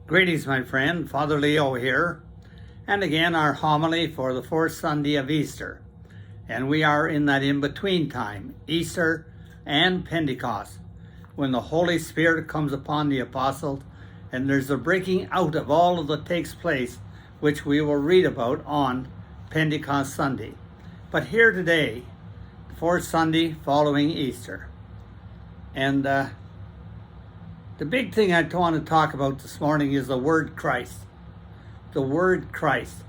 Greetings, my friend. Father Leo here. And again, our homily for the fourth Sunday of Easter. And we are in that in-between time, Easter and Pentecost, when the Holy Spirit comes upon the apostles and there's a breaking out of all of that takes place, which we will read about on Pentecost Sunday. But here today, the fourth Sunday following Easter. And the big thing I want to talk about this morning is the word Christ. The word Christ.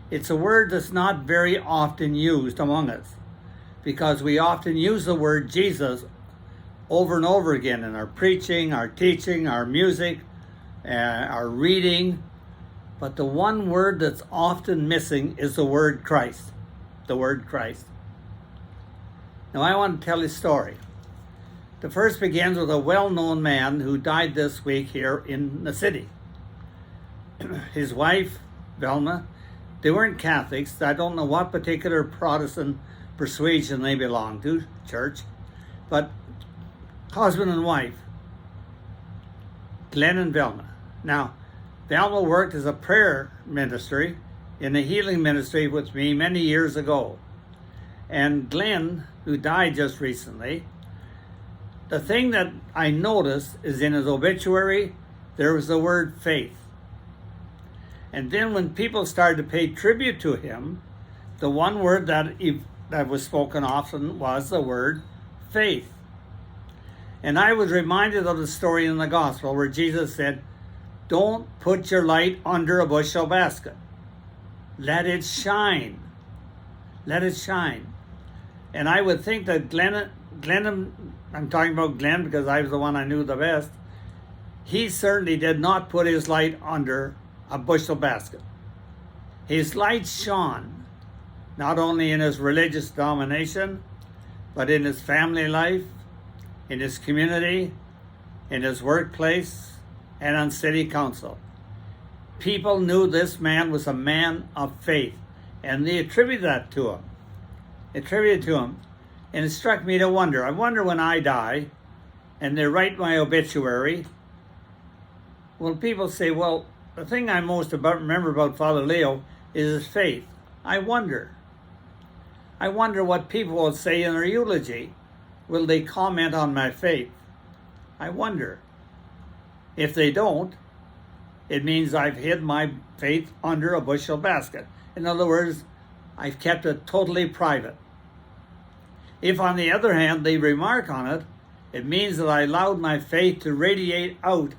It's a word that's not very often used among us because we often use the word Jesus over and over again in our preaching, our teaching, our music, our reading. But the one word that's often missing is the word Christ. The word Christ. Now I want to tell you a story. The first begins with a well-known man who died this week here in the city. His wife, Velma, they weren't Catholics. I don't know what particular Protestant persuasion they belonged to, church, but husband and wife, Glenn and Velma. Now, Velma worked as a prayer ministry in a healing ministry with me many years ago. And Glenn, who died just recently, the thing that I noticed is in his obituary, there was the word faith. And then when people started to pay tribute to him, the one word that was spoken often was the word faith. And I was reminded of the story in the gospel where Jesus said, "Don't put your light under a bushel basket. Let it shine. Let it shine." And I would think that Glenn, I'm talking about Glenn because I was the one I knew the best, he certainly did not put his light under a bushel basket. His light shone, not only in his religious denomination, but in his family life, in his community, in his workplace, and on city council. People knew this man was a man of faith, and they attributed that to him. And it struck me to wonder. I wonder when I die and they write my obituary, will people say, well, the thing I most remember about Father Leo is his faith. I wonder what people will say in their eulogy. Will they comment on my faith? I wonder. If they don't, it means I've hid my faith under a bushel basket. In other words, I've kept it totally private. If, on the other hand, they remark on it, it means that I allowed my faith to radiate out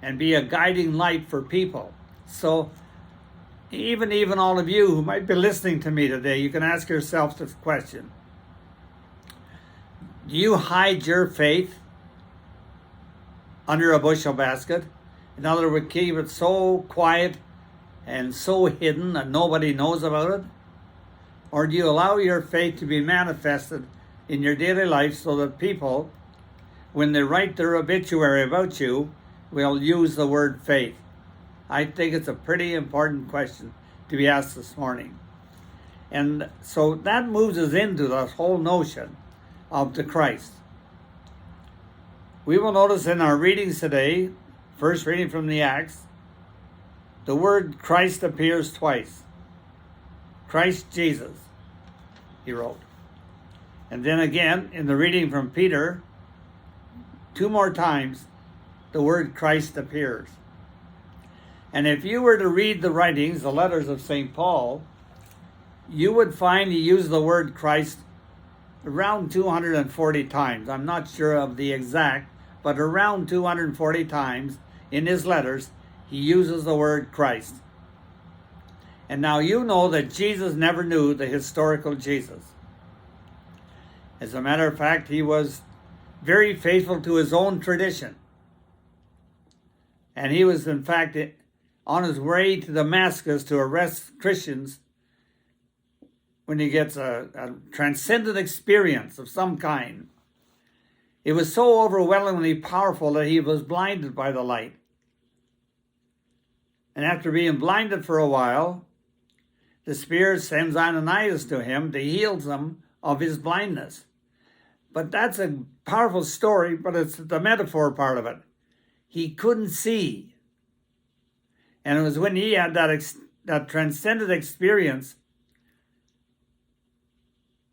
and be a guiding light for people. So even all of you who might be listening to me today, you can ask yourself this question. Do you hide your faith under a bushel basket? In other words, keep it so quiet and so hidden that nobody knows about it? Or do you allow your faith to be manifested in your daily life so that people, when they write their obituary about you, will use the word faith? I think it's a pretty important question to be asked this morning. And so that moves us into that whole notion of the Christ. We will notice in our readings today, first reading from the Acts, the word Christ appears twice. Christ Jesus, he wrote. And then again, in the reading from Peter, 2 more times, the word Christ appears. And if you were to read the writings, the letters of St. Paul, you would find he used the word Christ around 240 times. I'm not sure of the exact, but around 240 times in his letters, he uses the word Christ. And now you know that Jesus never knew the historical Jesus. As a matter of fact, he was very faithful to his own tradition. And he was, in fact, on his way to Damascus to arrest Christians when he gets a transcendent experience of some kind. It was so overwhelmingly powerful that he was blinded by the light. And after being blinded for a while, the Spirit sends Ananias to him to heal him of his blindness. But that's a powerful story, but it's the metaphor part of it. He couldn't see. And it was when he had that transcendent experience,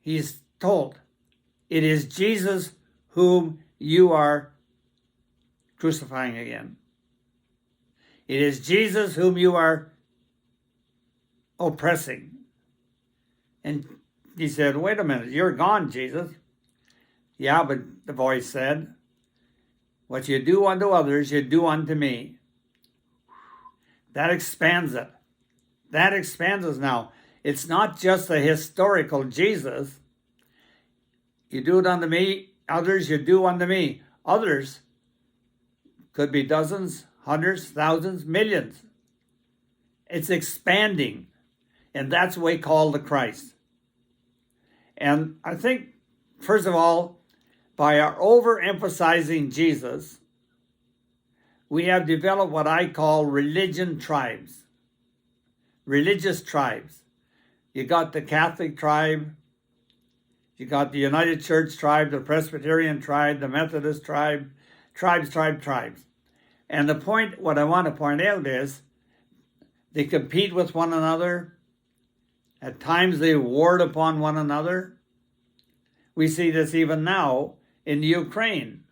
he's told, it is Jesus whom you are crucifying again. It is Jesus whom you are oppressing. And he said, wait a minute, you're gone, Jesus. Yeah, but the voice said, what you do unto others, you do unto me. That expands it. That expands us now. It's not just a historical Jesus. You do it unto me, others you do unto me. Others could be dozens, hundreds, thousands, millions. It's expanding. And that's what we call the Christ. And I think, first of all, by our overemphasizing Jesus, we have developed what I call religion tribes. Religious tribes. You got the Catholic tribe, you got the United Church tribe, the Presbyterian tribe, the Methodist tribe, tribes. And the point, what I want to point out is, they compete with one another. At times they ward upon one another. We see this even now in Ukraine.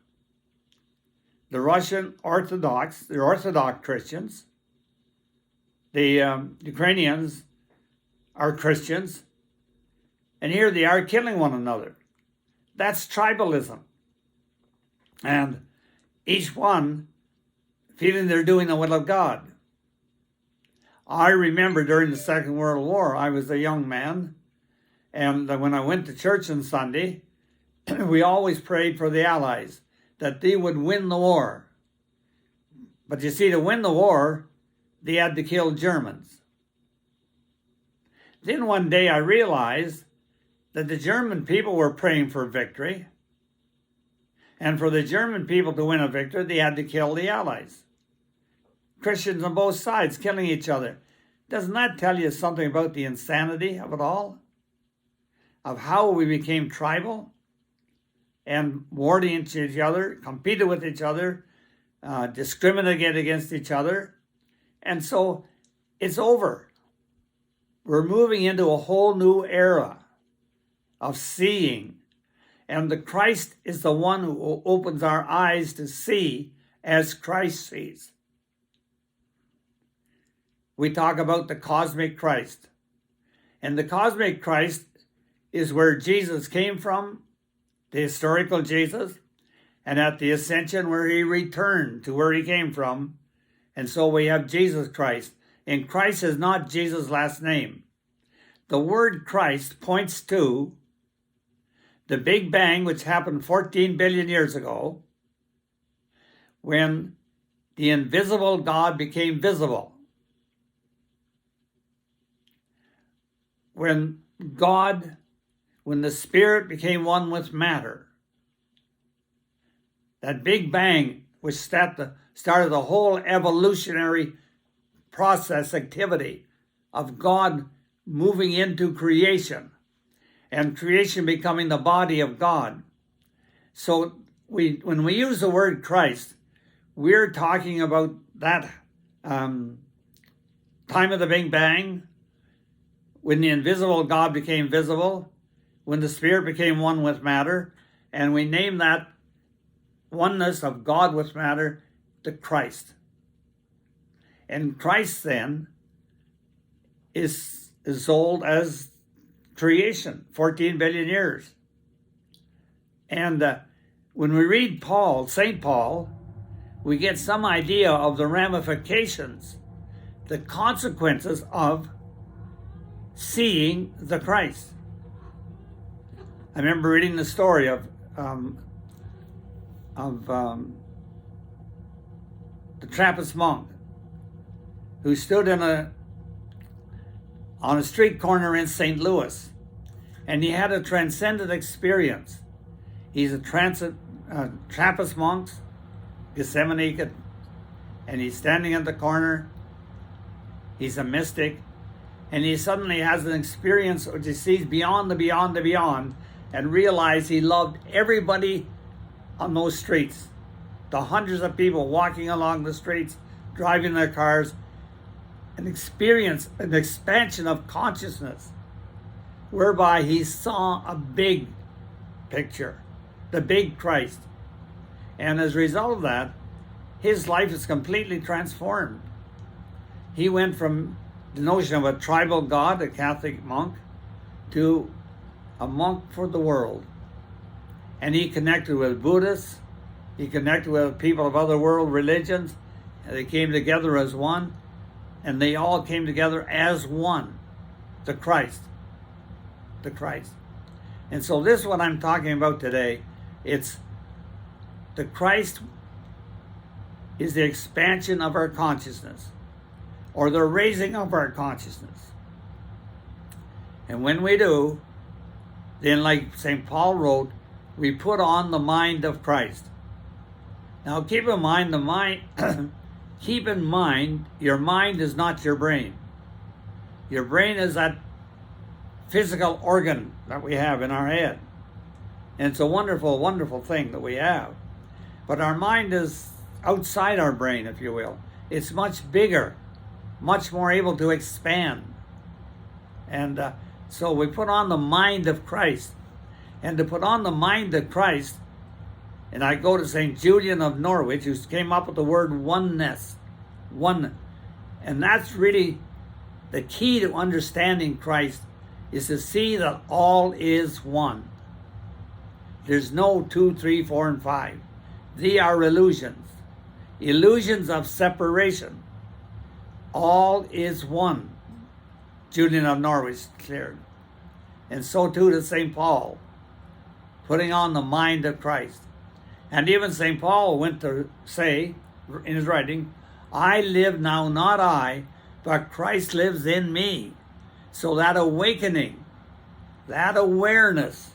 The Russian Orthodox, the Orthodox Christians, the Ukrainians are Christians, and here they are killing one another. That's tribalism. And each one feeling they're doing the will of God. I remember during the Second World War, I was a young man, and when I went to church on Sunday, we always prayed for the Allies, that they would win the war. But you see, to win the war, they had to kill Germans. Then one day I realized that the German people were praying for victory, and for the German people to win a victory, they had to kill the Allies. Christians on both sides killing each other. Doesn't that tell you something about the insanity of it all? Of how we became tribal and warred against each other, competed with each other, discriminated against each other. And so it's over. We're moving into a whole new era of seeing. And the Christ is the one who opens our eyes to see as Christ sees. We talk about the cosmic Christ. And the cosmic Christ is where Jesus came from, the historical Jesus, and at the ascension where he returned to where he came from. And so we have Jesus Christ. And Christ is not Jesus' last name. The word Christ points to the Big Bang, which happened 14 billion years ago, when the invisible God became visible. When the Spirit became one with matter. That Big Bang, which started the whole evolutionary process, activity of God moving into creation, and creation becoming the body of God. So when we use the word Christ, we're talking about that time of the Big Bang, when the invisible God became visible, when the Spirit became one with matter, and we name that oneness of God with matter the Christ. And Christ then is old as creation, 14 billion years. And when we read St. Paul, we get some idea of the ramifications, the consequences of seeing the Christ. I remember reading the story of the Trappist monk who stood on a street corner in St. Louis, and he had a transcendent experience. He's a Trappist monk, Gethsemane, and he's standing at the corner. He's a mystic, and he suddenly has an experience which he sees beyond the beyond, and realizes he loved everybody on those streets. The hundreds of people walking along the streets, driving their cars. an experience, an expansion of consciousness, whereby he saw a big picture, the big Christ. And as a result of that, his life is completely transformed. He went from the notion of a tribal god, a Catholic monk, to a monk for the world. And he connected with Buddhists, he connected with people of other world religions, and they came together as one, and they all came together as one, the Christ. The Christ. And so this is what I'm talking about today. It's the Christ is the expansion of our consciousness, or the raising of our consciousness. And when we do, then like St. Paul wrote, we put on the mind of Christ. Now keep in mind, keep in mind, your mind is not your brain. Your brain is that physical organ that we have in our head. And it's a wonderful, wonderful thing that we have. But our mind is outside our brain, if you will. It's much bigger, much more able to expand. And so we put on the mind of Christ. And to put on the mind of Christ, and I go to St. Julian of Norwich, who came up with the word oneness. One. And that's really the key to understanding Christ, is to see that all is one. There's no 2, 3, 4, and 5. They are illusions. Illusions of separation. All is one. Julian of Norwich cleared. And so too does St. Paul, putting on the mind of Christ. And even St. Paul went to say in his writing, I live now, not I, but Christ lives in me. So that awakening, that awareness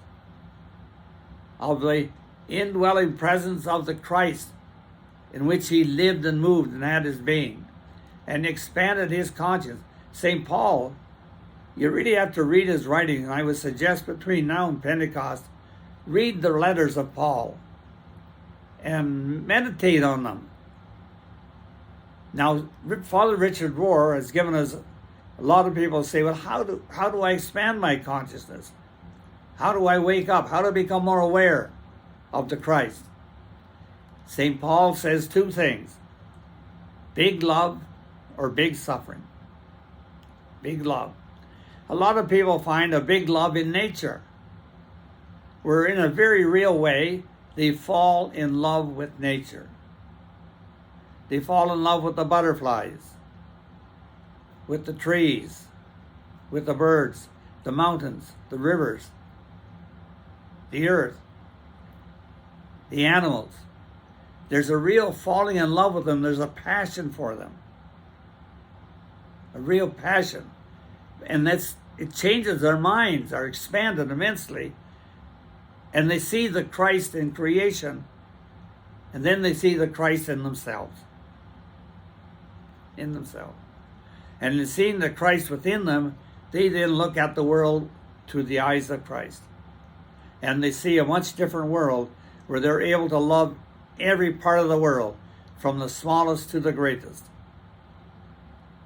of the indwelling presence of the Christ in which he lived and moved and had his being, and expanded his conscience. St. Paul, you really have to read his writings, and I would suggest between now and Pentecost, read the letters of Paul and meditate on them. Now, Father Richard Rohr has given us, a lot of people say, well, how do I expand my consciousness? How do I wake up? How do I become more aware of the Christ? St. Paul says two things: big love or big suffering. Big love. A lot of people find a big love in nature, where in a very real way, they fall in love with nature. They fall in love with the butterflies, with the trees, with the birds, the mountains, the rivers, the earth, the animals. There's a real falling in love with them. There's a passion for them. A real passion. And it changes their minds, are expanded immensely. And they see the Christ in creation. And then they see the Christ in themselves. In themselves. And in seeing the Christ within them, they then look at the world through the eyes of Christ. And they see a much different world where they're able to love every part of the world, from the smallest to the greatest.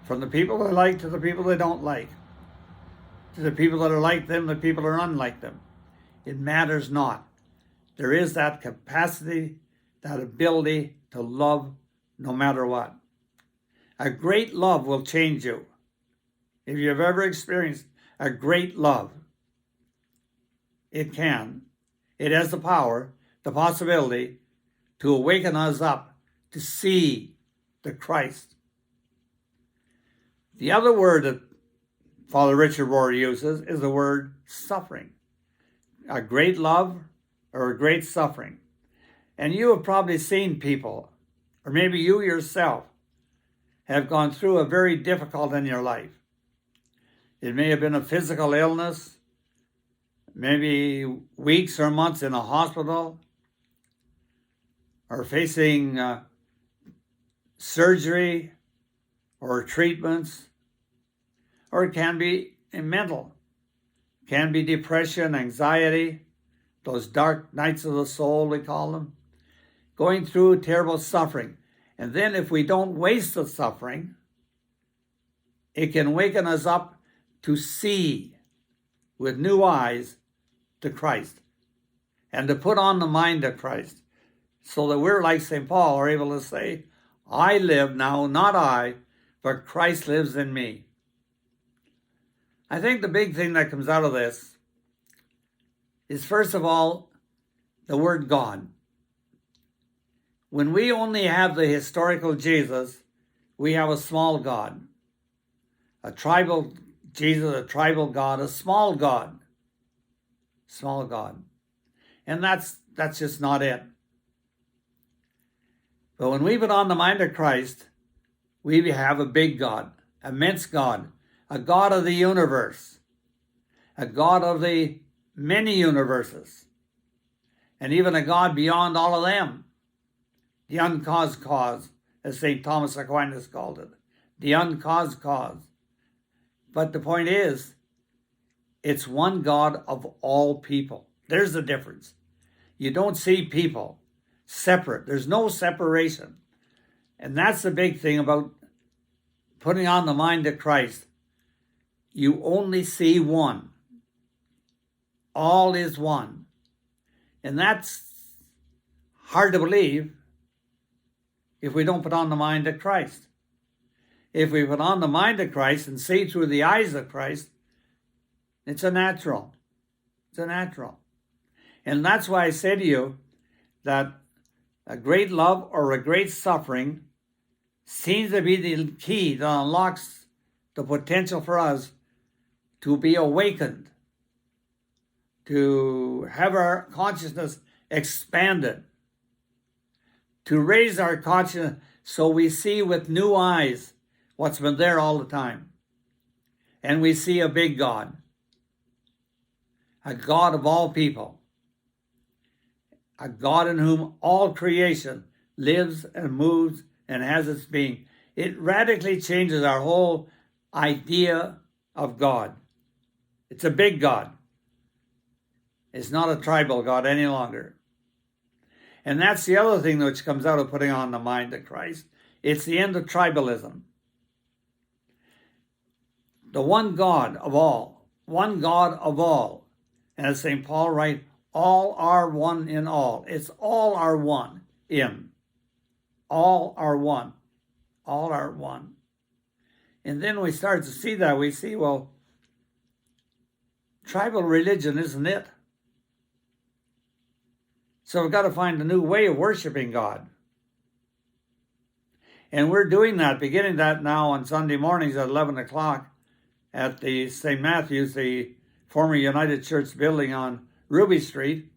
From the people they like to the people they don't like. To the people that are like them, the people that are unlike them. It matters not. There is that capacity, that ability to love no matter what. A great love will change you. If you've ever experienced a great love, it can. It has the power, the possibility to awaken us up to see the Christ. The other word that Father Richard Rohr uses is the word suffering. A great love or a great suffering. And you have probably seen people, or maybe you yourself, have gone through a very difficult in your life. It may have been a physical illness, maybe weeks or months in a hospital, or facing surgery or treatments, or it can be mental. It can be depression, anxiety, those dark nights of the soul, we call them, going through terrible suffering. And then if we don't waste the suffering, It can waken us up to see with new eyes to Christ and to put on the mind of Christ, so that we're like St. Paul, are able to say, I live now, not I, but Christ lives in me. I think the big thing that comes out of this is, first of all, the word God. When we only have the historical Jesus, we have a small God. A tribal Jesus, a tribal God, a small God. Small God. And that's just not it. But when we put on the mind of Christ, we have a big God, immense God, a God of the universe, a God of the many universes, and even a God beyond all of them. The uncaused cause, as St. Thomas Aquinas called it. The uncaused cause. But the point is, it's one God of all people. There's the difference. You don't see people separate. There's no separation. And that's the big thing about putting on the mind of Christ. You only see one. All is one. And that's hard to believe if we don't put on the mind of Christ. If we put on the mind of Christ and see through the eyes of Christ, it's a natural. It's a natural. And that's why I say to you that a great love or a great suffering seems to be the key that unlocks the potential for us to be awakened, to have our consciousness expanded, to raise our consciousness so we see with new eyes what's been there all the time. And we see a big God, a God of all people, a God in whom all creation lives and moves and has its being. It radically changes our whole idea of God. It's a big God. It's not a tribal God any longer. And that's the other thing which comes out of putting on the mind of Christ. It's the end of tribalism. The one God of all, one God of all. And as St. Paul writes, all are one in all. It's all are one in. All are one. All are one. And then we start to see that. We see, well, tribal religion isn't it. So we've got to find a new way of worshiping God. And we're doing that, beginning that now on Sunday mornings at 11 o'clock at the St. Matthew's, the former United Church building on Ruby Street,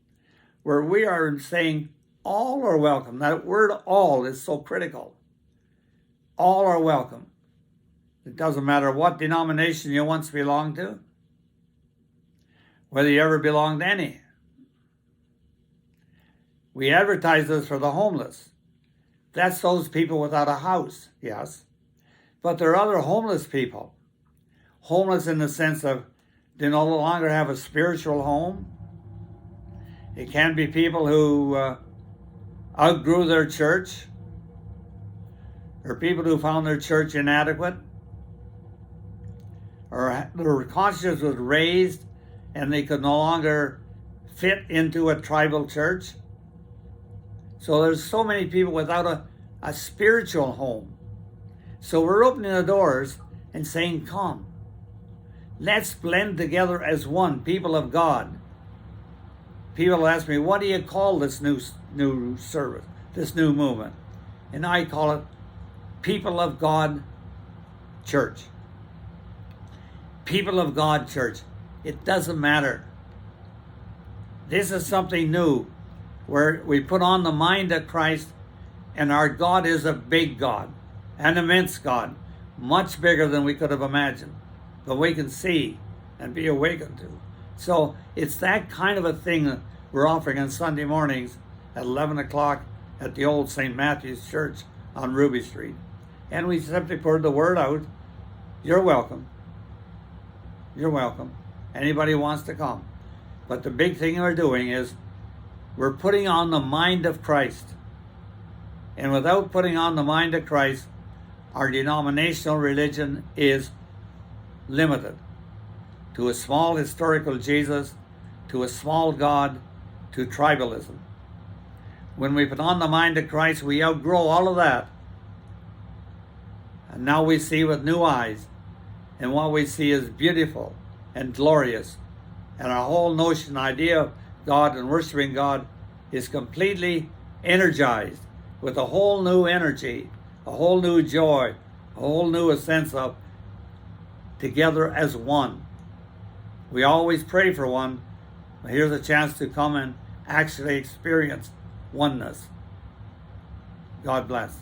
where we are saying all are welcome. That word all is so critical. All are welcome. It doesn't matter what denomination you once belonged to, whether you ever belonged to any. We advertise this for the homeless. That's those people without a house, yes. But there are other homeless people. Homeless in the sense of they no longer have a spiritual home. It can be people who outgrew their church, or people who found their church inadequate, or their conscience was raised and they could no longer fit into a tribal church. So there's so many people without a spiritual home. So we're opening the doors and saying, come, let's blend together as one, people of God. People ask me, what do you call this new service, this new movement? And I call it People of God Church. People of God Church. It doesn't matter. This is something new, where we put on the mind of Christ, and our God is a big God, an immense God, much bigger than we could have imagined, but we can see and be awakened to. So it's that kind of a thing that we're offering on Sunday mornings at 11 o'clock at the old St. Matthew's Church on Ruby Street. And we simply put the word out, you're welcome. You're welcome. Anybody who wants to come. But the big thing we're doing is we're putting on the mind of Christ. And without putting on the mind of Christ, our denominational religion is limited to a small historical Jesus, to a small God, to tribalism. When we put on the mind of Christ, we outgrow all of that. And now we see with new eyes, and what we see is beautiful and glorious. And our whole notion, idea of God and worshiping God is completely energized with a whole new energy, a whole new joy, a whole new sense of together as one. We always pray for one, but here's a chance to come and actually experience oneness. God bless.